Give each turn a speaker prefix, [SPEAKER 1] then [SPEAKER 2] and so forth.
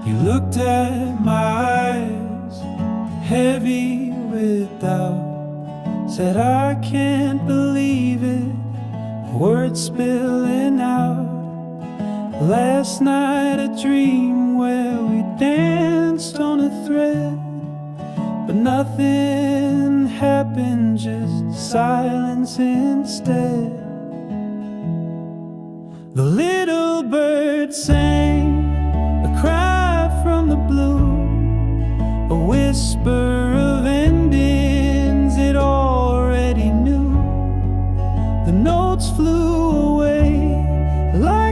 [SPEAKER 1] You looked at my eyes, heavy with doubt. Said I can't believe it, words spilling out. Last night a dream where we danced on a thread, but nothing happened, just silence instead. The little bird sang a cry from the blue, a whisper of endings it already knew. The notes flew away like